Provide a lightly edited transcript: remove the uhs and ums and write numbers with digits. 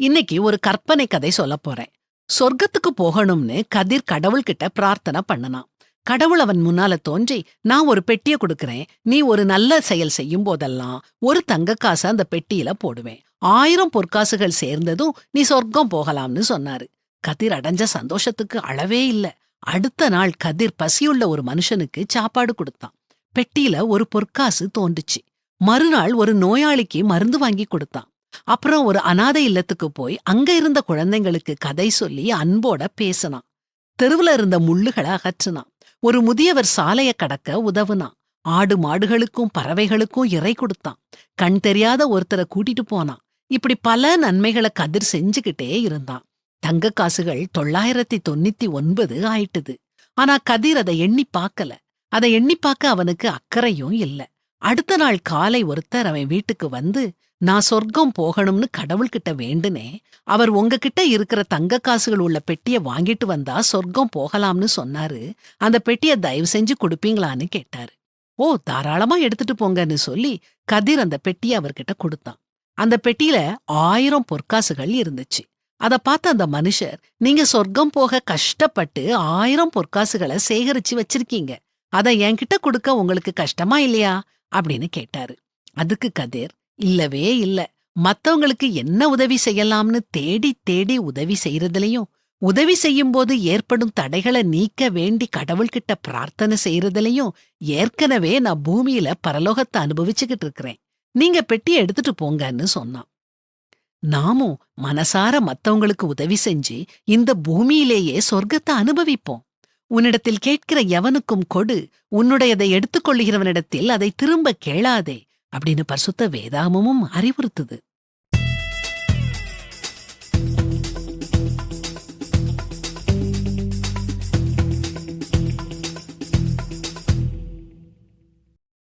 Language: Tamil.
இன்னைக்கு ஒரு கற்பனை கதை சொல்லப் போறேன். சொர்க்கத்துக்கு போகணும்னு கதிர் கடவுள்கிட்ட பிரார்த்தனை பண்ணனாம். கடவுள் அவன் முன்னால தோன்றி, நான் ஒரு பெட்டிய குடுக்கறேன். நீ ஒரு நல்ல செயல் செய்யும் போதெல்லாம் ஒரு தங்க காச அந்த பெட்டியில போடுவேன். 1000 பொற்காசுகள் சேர்ந்ததும் நீ சொர்க்கம் போகலாம்னு சொன்னாரு. கதிர் அடைஞ்ச சந்தோஷத்துக்கு அளவே இல்ல. அடுத்த நாள் கதிர் பசியுள்ள ஒரு மனுஷனுக்கு சாப்பாடு கொடுத்தான். பெட்டியில ஒரு பொற்காசு தோன்றுச்சு. மறுநாள் ஒரு நோயாளிக்கு மருந்து வாங்கி கொடுத்தான். அப்புறம் ஒரு அனாதை இல்லத்துக்கு போய் அங்க இருந்த குழந்தைங்களுக்கு கதை சொல்லி அன்போட பேசினான். தெருவுல இருந்த முள்ளுகளை அகற்றினான். ஒரு முதியவர் சாலைய கடக்க உதவுனான். ஆடு மாடுகளுக்கும் பறவைகளுக்கும் இறை கொடுத்தான். கண் தெரியாத ஒருத்தரை கூட்டிட்டு போனான். இப்படி பல நன்மைகளை கதிர் செஞ்சுகிட்டே இருந்தான். தங்க காசுகள் 999 ஆயிட்டுது. ஆனா கதிர் அதை எண்ணி பார்க்கல. அதை எண்ணி பார்க்க அவனுக்கு அக்கறையும் இல்ல. அடுத்த நாள் காலை ஒருத்தர் அவன் வீட்டுக்கு வந்து, நான் சொர்க்கம் போகணும்னு கடவுள்கிட்ட வேண்டுனேன். அவர் உங்ககிட்ட இருக்கிற தங்க காசுகள் உள்ள பெட்டிய வாங்கிட்டு வந்தா சொர்க்கம் போகலாம்னு சொன்னாரு. அந்த பெட்டிய தயவு செஞ்சு கொடுப்பீங்களான்னு கேட்டாரு. ஓ, தாராளமா எடுத்துட்டு போங்கன்னு சொல்லி கதிர் அந்த பெட்டிய அவர்கிட்ட கொடுத்தான். அந்த பெட்டியில 1000 பொற்காசுகள் இருந்துச்சு. அத பார்த்த அந்த மனுஷர், நீங்க சொர்க்கம் போக கஷ்டப்பட்டு 1000 பொற்காசுகளை சேகரிச்சு வச்சிருக்கீங்க. அத என்கிட்ட கொடுக்க உங்களுக்கு கஷ்டமா இல்லையா அப்படின்னு கேட்டாரு. அதுக்கு கதிர், இல்லவே இல்ல. மத்தவங்களுக்கு என்ன உதவி செய்யலாம்னு தேடி தேடி உதவி செய்யறதுலயும், உதவி செய்யும்போது ஏற்படும் தடைகளை நீக்க வேண்டி கடவுள்கிட்ட பிரார்த்தனை செய்யறதுலயும் ஏற்கனவே நான் பூமியில பரலோகத்தை அனுபவிச்சுக்கிட்டு இருக்கிறேன். நீங்க பெட்டியை எடுத்துட்டு போங்கன்னு சொன்னான். நாமும் மனசார மத்தவங்களுக்கு உதவி செஞ்சு இந்த பூமியிலேயே சொர்க்கத்தை அனுபவிப்போம். உன்னிடத்தில் கேட்கிற எவனுக்கும் கொடு, உன்னுடையதை எடுத்துக்கொள்ளுகிறவனிடத்தில் அதை திரும்ப கேளாதே அப்படின்னு பரிசுத்த வேதாகமும் அறிவுறுத்துது.